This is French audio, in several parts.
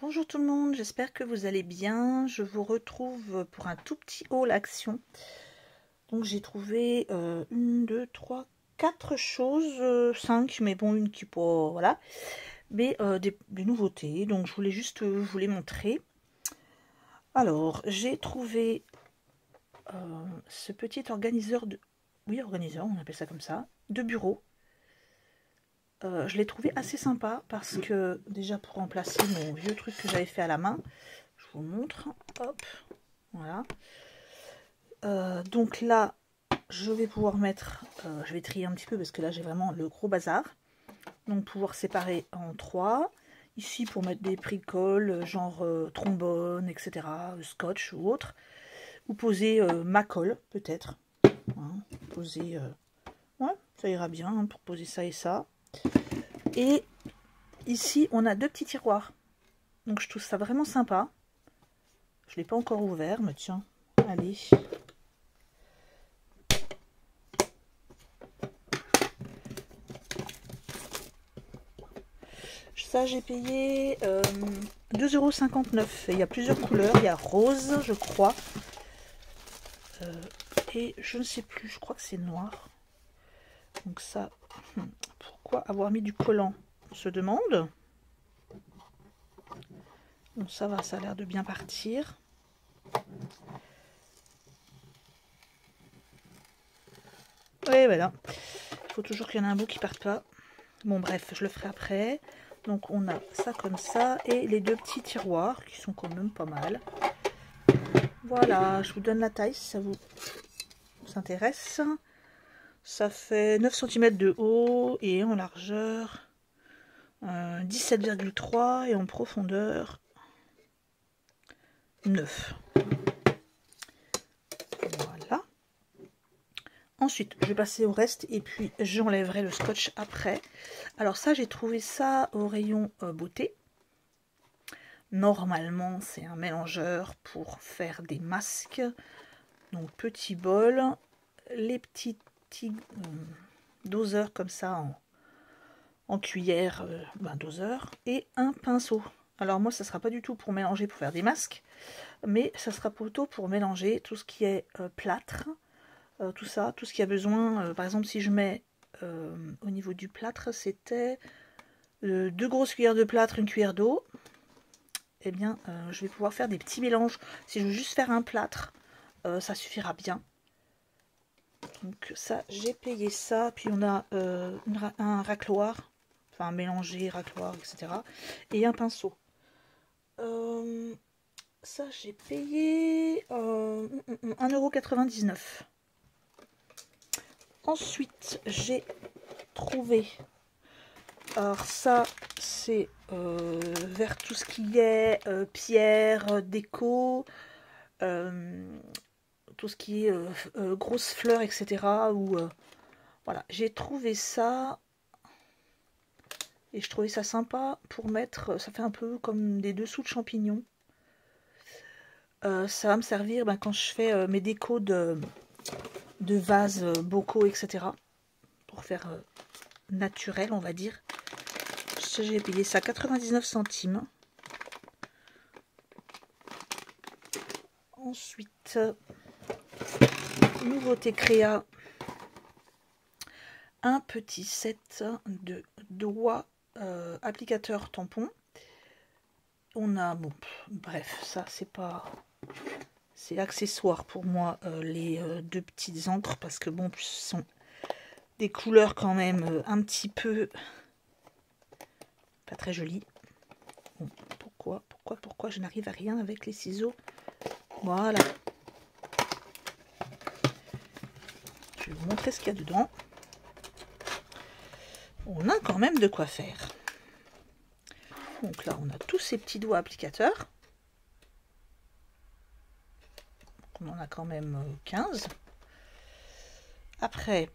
Bonjour tout le monde, j'espère que vous allez bien. Je vous retrouve pour un tout petit haul action. Donc j'ai trouvé 1, 2, 3, 4 choses, 5, mais bon, une qui pas, voilà. Mais des nouveautés, donc je voulais juste vous les montrer. Alors, j'ai trouvé ce petit organiseur de... Oui, organiseur, on appelle ça comme ça, de bureau. Je l'ai trouvé assez sympa parce que déjà pour remplacer mon vieux truc que j'avais fait à la main, je vous montre, hop, voilà. Donc là, je vais pouvoir mettre, je vais trier un petit peu parce que là j'ai vraiment le gros bazar. Donc pouvoir séparer en 3. Ici pour mettre des bricoles, genre trombone, etc., scotch ou autre. Ou poser ma colle, peut-être. Hein, poser, ouais, ça ira bien hein, pour poser ça et ça. Et ici, on a 2 petits tiroirs. Donc je trouve ça vraiment sympa. Je ne l'ai pas encore ouvert, mais tiens, allez. Ça, j'ai payé 2,59 €. Il y a plusieurs couleurs. Il y a rose, je crois. Et je ne sais plus, je crois que c'est noir. Donc ça, pourquoi avoir mis du collant, on se demande. Bon, ça va, ça a l'air de bien partir. Oui, voilà. Il faut toujours qu'il y en ait un bout qui parte pas. Bon, bref, je le ferai après. Donc, on a ça comme ça. Et les 2 petits tiroirs qui sont quand même pas mal. Voilà, je vous donne la taille si ça vous intéresse. Ça fait 9 cm de haut et en largeur 17,3 et en profondeur 9. Voilà. Ensuite, je vais passer au reste et puis j'enlèverai le scotch après. Alors ça, j'ai trouvé ça au rayon beauté. Normalement, c'est un mélangeur pour faire des masques. Donc, petit bol, les petits doseurs comme ça en cuillère, doseur, et un pinceau. Alors moi, ça sera pas du tout pour mélanger pour faire des masques, mais ça sera plutôt pour mélanger tout ce qui est plâtre, tout ça, tout ce qui a besoin. Par exemple, si je mets au niveau du plâtre, c'était 2 grosses cuillères de plâtre, une cuillère d'eau. Eh bien, je vais pouvoir faire des petits mélanges. Si je veux juste faire un plâtre, ça suffira bien. Donc ça, j'ai payé ça. Puis on a un racloir, enfin un mélanger, racloir, etc. Et un pinceau. Ça, j'ai payé 1,99 €. Ensuite, j'ai trouvé... Alors ça, c'est vers tout ce qui est pierre, déco, tout ce qui est grosses fleurs, etc. Voilà, j'ai trouvé ça et je trouvais ça sympa pour mettre, ça fait un peu comme des dessous de champignons. Ça va me servir quand je fais mes décos de vases, bocaux, etc. Pour faire naturel, on va dire. J'ai payé ça 99 centimes. Ensuite, nouveauté créa, un petit set de doigts applicateur tampon. On a, bon, bref, ça c'est pas... C'est accessoire pour moi, les 2 petites encres, parce que bon, ce sont des couleurs quand même un petit peu... pas très jolies. Bon, pourquoi je n'arrive à rien avec les ciseaux? Voilà. Je vais vous montrer ce qu'il y a dedans. On a quand même de quoi faire. Donc là, on a tous ces petits doigts applicateurs. On en a quand même 15. Après,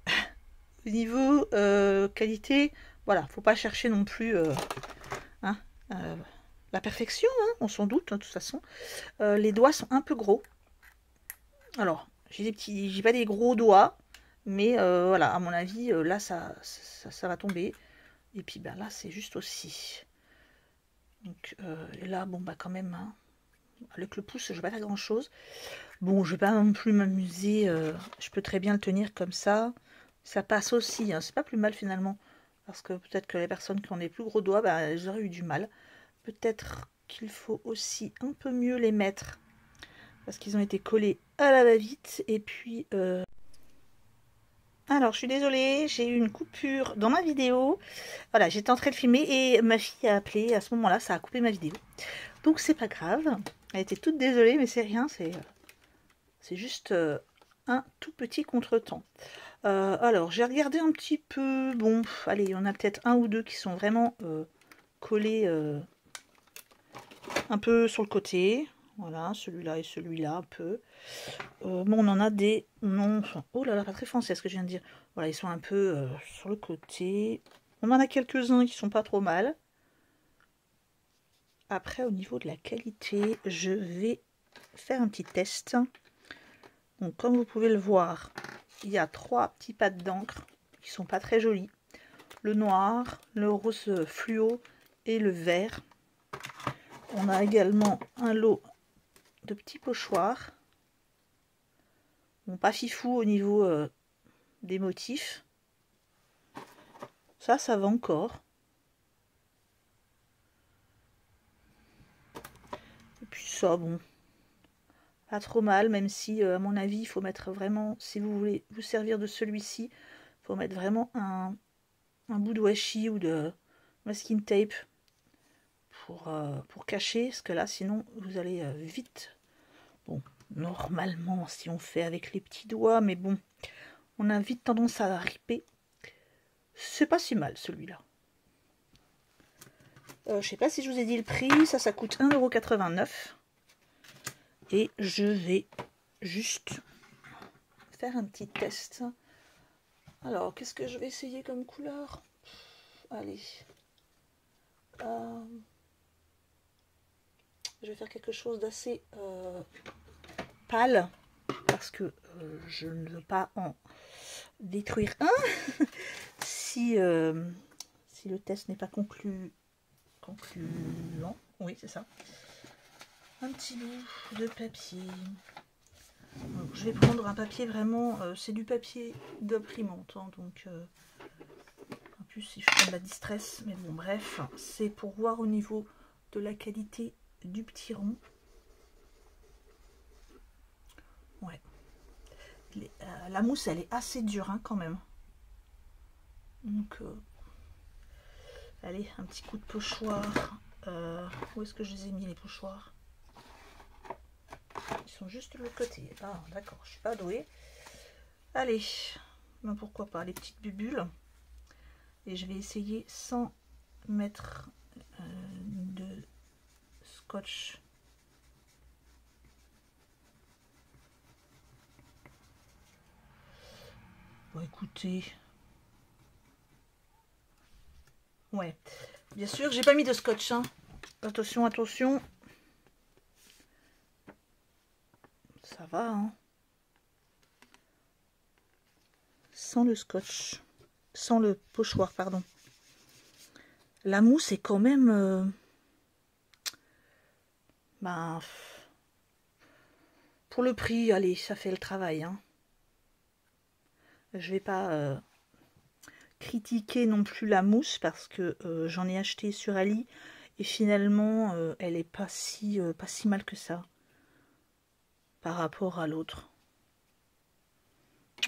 au niveau qualité, voilà, faut pas chercher non plus la perfection, hein, on s'en doute, hein, de toute façon. Les doigts sont un peu gros. Alors, j'ai pas des gros doigts, mais voilà, à mon avis, là, ça va tomber. Et puis, là, c'est juste aussi. Donc et là, bon bah quand même, hein, avec le pouce, je vais pas faire grand chose. Bon, je vais pas non plus m'amuser, je peux très bien le tenir comme ça. Ça passe aussi, hein, c'est pas plus mal finalement. Parce que peut-être que les personnes qui ont des plus gros doigts, bah, elles auraient eu du mal. Peut-être qu'il faut aussi un peu mieux les mettre. Parce qu'ils ont été collés à la va-vite. Et puis... Alors, je suis désolée, j'ai eu une coupure dans ma vidéo. Voilà, j'étais en train de filmer et ma fille a appelé. À ce moment-là, ça a coupé ma vidéo. Donc, c'est pas grave. Elle était toute désolée, mais c'est rien. C'est juste un tout petit contretemps. Alors, j'ai regardé un petit peu. Bon, allez, il y en a peut-être un ou deux qui sont vraiment collés un peu sur le côté. Voilà, celui-là et celui-là un peu. Bon, on en a des... Non, oh là là, pas très français ce que je viens de dire. Voilà, ils sont un peu sur le côté. On en a quelques-uns qui sont pas trop mal. Après, au niveau de la qualité, je vais faire un petit test. Donc, comme vous pouvez le voir, il y a 3 petits pads d'encre qui sont pas très jolis. Le noir, le rose fluo et le vert. On a également un lot de petits pochoirs. Bon, pas fifou au niveau des motifs. Ça va encore. Et puis ça, bon, pas trop mal, même si, à mon avis, il faut mettre vraiment, si vous voulez vous servir de celui-ci, il faut mettre vraiment un bout de washi ou de masking tape pour cacher, parce que là, sinon, vous allez vite. Bon, normalement, si on fait avec les petits doigts, mais bon, on a vite tendance à riper. C'est pas si mal, celui-là. Je sais pas si je vous ai dit le prix, ça coûte 1,89 €. Et je vais juste faire un petit test. Alors, qu'est-ce que je vais essayer comme couleur? Allez. Je vais faire quelque chose d'assez pâle. Parce que je ne veux pas en détruire un. si le test n'est pas concluant. Oui, c'est ça. Un petit bout de papier. Donc, je vais prendre un papier vraiment, c'est du papier d'imprimante, hein, donc en plus il fait de la distress, mais bon bref, c'est pour voir au niveau de la qualité du petit rond. Ouais, la mousse elle est assez dure hein, quand même. Donc allez, un petit coup de pochoir. Où est-ce que je les ai mis les pochoirs? Ils sont juste de l'autre côté. Ah d'accord, je suis pas douée. Allez, ben, pourquoi pas les petites bubules. Et je vais essayer sans mettre de scotch. Bon écoutez. Ouais. Bien sûr, j'ai pas mis de scotch. Hein. Attention, attention. Ça va, hein. Sans le scotch. Sans le pochoir, pardon. La mousse est quand même... ben, pour le prix, allez, ça fait le travail. Hein. Je vais pas critiquer non plus la mousse parce que j'en ai acheté sur Ali et finalement elle est pas si mal que ça par rapport à l'autre.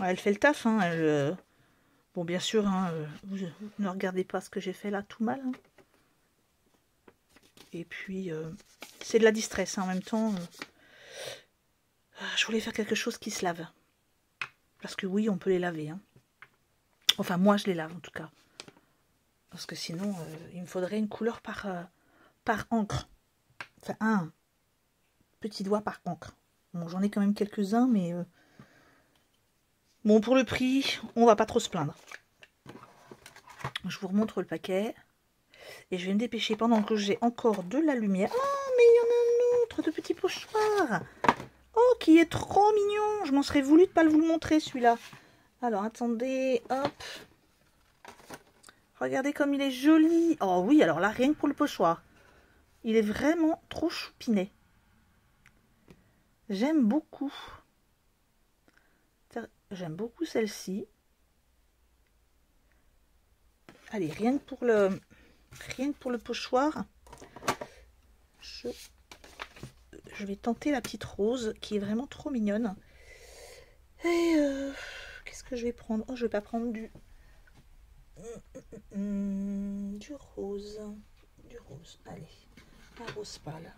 Elle fait le taf, hein, elle, bon bien sûr, hein, vous ne regardez pas ce que j'ai fait là tout mal. Hein. Et puis c'est de la distress hein, en même temps. Je voulais faire quelque chose qui se lave. Parce que oui, on peut les laver. Hein. Enfin, moi, je les lave en tout cas. Parce que sinon, il me faudrait une couleur par encre. Enfin, un petit doigt par encre. Bon, j'en ai quand même quelques-uns, mais... bon, pour le prix, on va pas trop se plaindre. Je vous remontre le paquet. Et je vais me dépêcher pendant que j'ai encore de la lumière. Oh, mais il y en a un autre de petit pochoir. Oh, qui est trop mignon. Je m'en serais voulu de pas vous le montrer, celui-là. Alors, attendez, hop. Regardez comme il est joli. Oh oui, alors là, rien que pour le pochoir. Il est vraiment trop choupinet. J'aime beaucoup. J'aime beaucoup celle-ci. Allez, rien que pour le pochoir, je vais tenter la petite rose qui est vraiment trop mignonne. Et qu'est-ce que je vais prendre? Oh, je vais pas prendre du rose. Du rose. Allez, un rose pâle.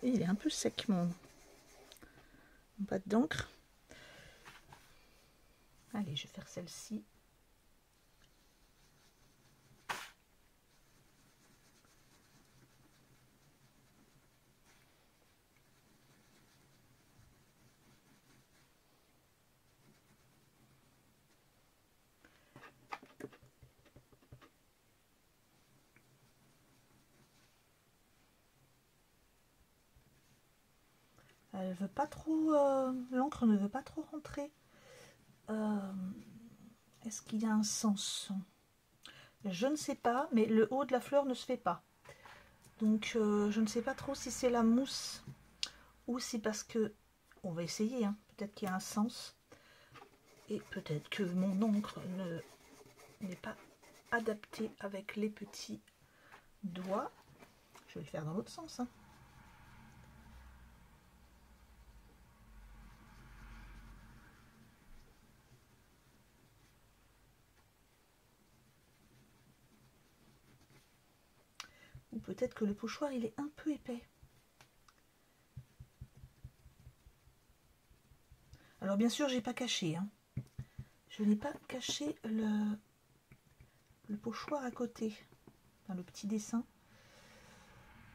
Il est un peu sec mon pâte d'encre. Allez, je vais faire celle-ci. Elle veut pas trop, l'encre ne veut pas trop rentrer. Est-ce qu'il y a un sens? Je ne sais pas, mais le haut de la fleur ne se fait pas. Donc je ne sais pas trop si c'est la mousse ou si parce que, on va essayer, hein, peut-être qu'il y a un sens. Et peut-être que mon encre n'est pas adaptée avec les petits doigts. Je vais le faire dans l'autre sens, hein. Ou peut-être que le pochoir il est un peu épais. Alors bien sûr j'ai pas caché, hein. Je n'ai pas caché le pochoir à côté, dans le petit dessin.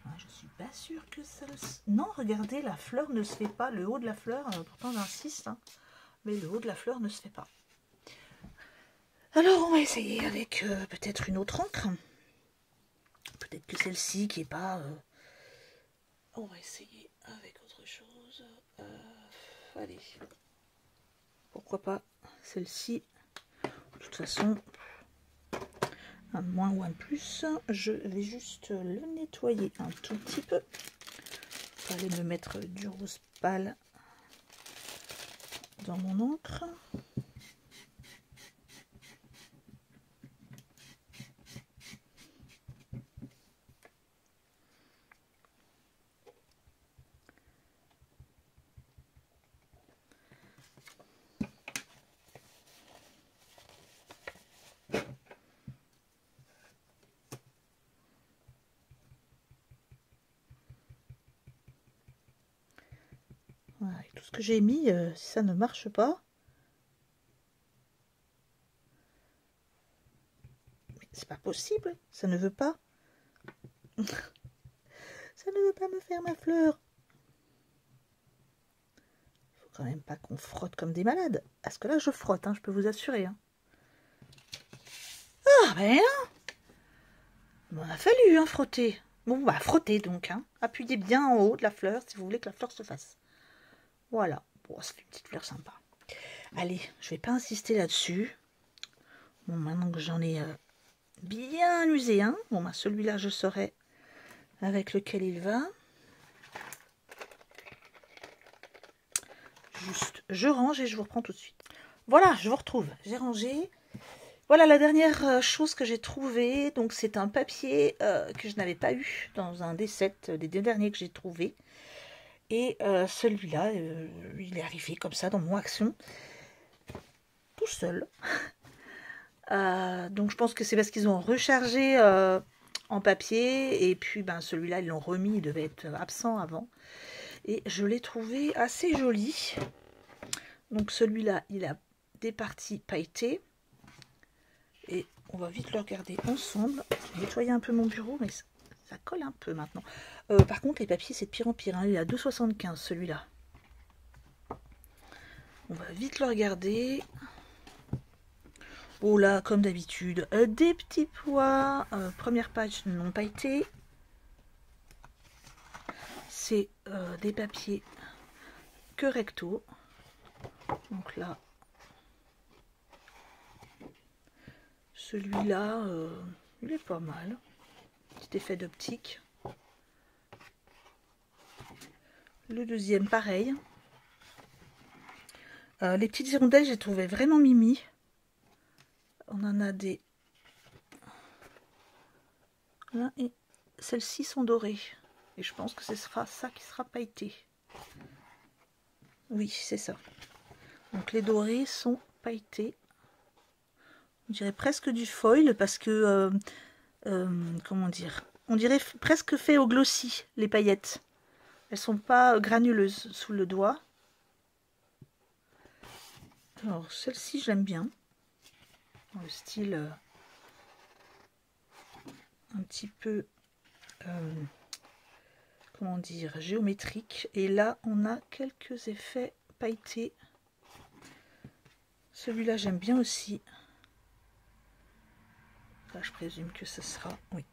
Ah, je suis pas sûre que ça... Non, regardez, la fleur ne se fait pas. Le haut de la fleur, pourtant j'insiste, hein, mais le haut de la fleur ne se fait pas. Alors on va essayer avec peut-être une autre encre. Peut-être que celle-ci qui est pas... On va essayer avec autre chose. Allez. Pourquoi pas celle-ci. De toute façon, un moins ou un plus. Je vais juste le nettoyer un tout petit peu. Je vais aller me mettre du rose pâle dans mon encre. Voilà, et tout ce que j'ai mis, si ça ne marche pas, mais c'est pas possible, ça ne veut pas. Ça ne veut pas me faire ma fleur. Il faut quand même pas qu'on frotte comme des malades. Parce que là, je frotte, hein, je peux vous assurer. Hein. Ah ben hein. Il m'en a fallu hein, frotter. Bon, bah frotter donc. Hein. Appuyez bien en haut de la fleur si vous voulez que la fleur se fasse. Voilà. Bon, ça fait une petite fleur sympa. Allez, je vais pas insister là-dessus. Bon, maintenant que j'en ai bien usé un, bon, bah, celui-là, je saurai avec lequel il va. Juste, je range et je vous reprends tout de suite. Voilà, je vous retrouve. J'ai rangé. Voilà la dernière chose que j'ai trouvée. Donc, c'est un papier que je n'avais pas eu dans un des sets, des deux derniers que j'ai trouvé. Et celui-là, il est arrivé comme ça dans mon Action. Tout seul. Donc, je pense que c'est parce qu'ils ont rechargé en papier. Et puis, ben, celui-là, ils l'ont remis. Il devait être absent avant. Et je l'ai trouvé assez joli. Donc celui-là, il a des parties pailletées. Et on va vite le regarder ensemble. Je vais nettoyer un peu mon bureau, mais ça colle un peu maintenant. Par contre, les papiers, c'est de pire en pire. Hein. Il est à 2,75 celui-là. On va vite le regarder. Oh là, comme d'habitude, des petits pois. Première page non pailletés. C'est des papiers que recto. Donc là, Celui-là, il est pas mal. Petit effet d'optique. Le deuxième, pareil. Les petites hirondelles, j'ai trouvé vraiment mimi. On en a des... Là, et celles-ci sont dorées. Et je pense que ce sera ça qui sera pailleté. Oui, c'est ça. Donc les dorés sont pailletés. On dirait presque du foil parce que... comment dire? On dirait presque fait au glossy, les paillettes. Elles sont pas granuleuses sous le doigt. Alors celle-ci, j'aime bien. Dans le style un petit peu... comment dire, géométrique. Et là, on a quelques effets pailletés. Celui-là, j'aime bien aussi. Là, je présume que ce sera... Oui.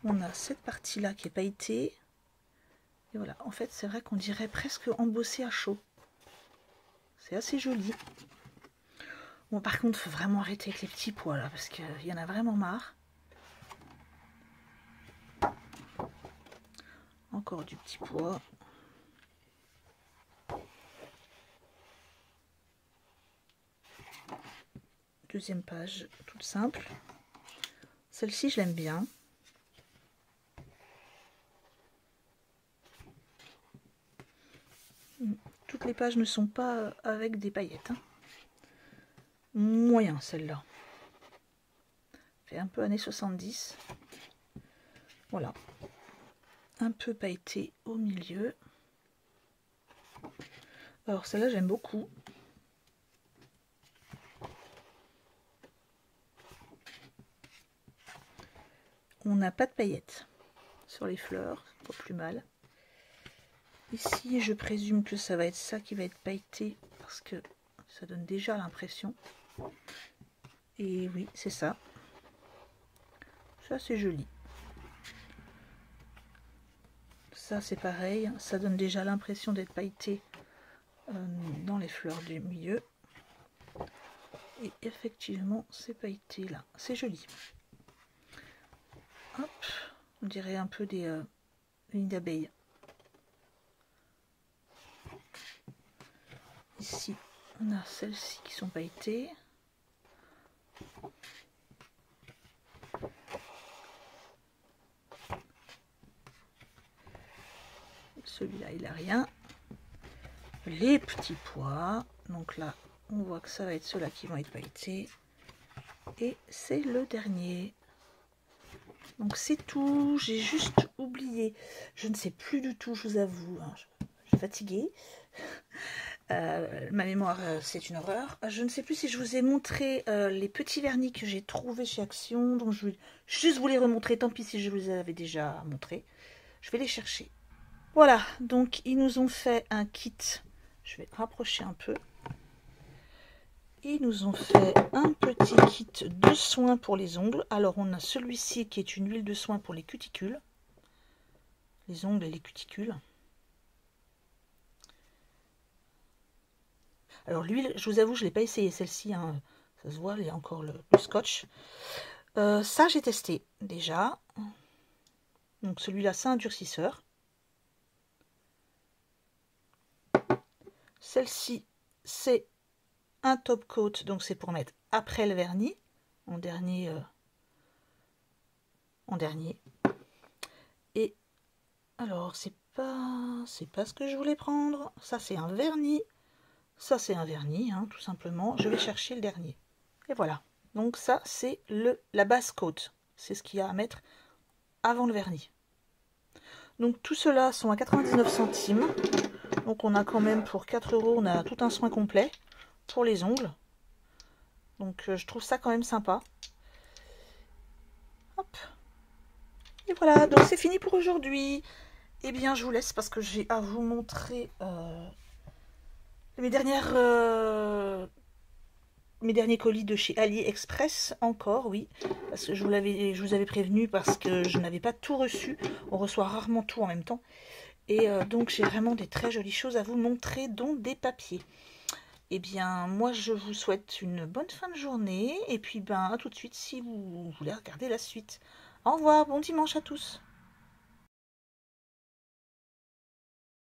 On a cette partie-là qui est pailletée. Et voilà, en fait, c'est vrai qu'on dirait presque embossé à chaud. C'est assez joli. Bon, par contre, il faut vraiment arrêter avec les petits pois, là, parce qu'il y en a vraiment marre. Encore du petit pois. Deuxième page, toute simple. Celle-ci, je l'aime bien. Toutes les pages ne sont pas avec des paillettes. Hein. Moyen, celle-là. Fait un peu années 70. Voilà. Un peu pailleté au milieu. Alors, celle-là, j'aime beaucoup. On n'a pas de paillettes sur les fleurs, pas plus mal. Ici, je présume que ça va être ça qui va être pailleté parce que ça donne déjà l'impression. Et oui, c'est ça. Ça, c'est joli. Ça, c'est pareil. Ça donne déjà l'impression d'être pailleté dans les fleurs du milieu. Et effectivement, c'est pailleté là. C'est joli. Hop, on dirait un peu des lignes d'abeilles. Ici, on a celles-ci qui sont pailletées. Celui-là, il n'a rien. Les petits pois. Donc là, on voit que ça va être ceux-là qui vont être pailletés. Et c'est le dernier. Donc c'est tout. J'ai juste oublié. Je ne sais plus du tout, je vous avoue. Hein, je suis fatiguée. Ma mémoire, c'est une horreur. Je ne sais plus si je vous ai montré les petits vernis que j'ai trouvés chez Action. Donc je vais juste vous les remontrer. Tant pis si je vous les avais déjà montrés. Je vais les chercher. Voilà, donc ils nous ont fait un kit. Je vais rapprocher un peu. Ils nous ont fait un petit kit de soins pour les ongles. Alors on a celui-ci qui est une huile de soin pour les cuticules. Les ongles et les cuticules. Alors l'huile, je vous avoue, je ne l'ai pas essayé celle-ci. Hein. Ça se voit, il y a encore le scotch. Ça, j'ai testé déjà. Donc celui-là, c'est un durcisseur. Celle-ci, c'est un top coat, donc c'est pour mettre après le vernis, en dernier. Et alors, c'est pas ce que je voulais prendre. Ça, c'est un vernis. Ça, c'est un vernis, hein, tout simplement. Je vais chercher le dernier. Et voilà. Donc ça, c'est la base coat. C'est ce qu'il y a à mettre avant le vernis. Donc tout cela sont à 99 centimes. Donc on a quand même pour 4 €, on a tout un soin complet pour les ongles. Donc je trouve ça quand même sympa. Hop. Et voilà, donc c'est fini pour aujourd'hui. Eh bien je vous laisse parce que j'ai à vous montrer mes derniers colis de chez AliExpress. Encore, oui. Parce que je vous avais prévenu parce que je n'avais pas tout reçu. On reçoit rarement tout en même temps. Et donc j'ai vraiment des très jolies choses à vous montrer, dont des papiers. Eh bien, moi, je vous souhaite une bonne fin de journée. Et puis, ben, à tout de suite si vous voulez regarder la suite. Au revoir, bon dimanche à tous.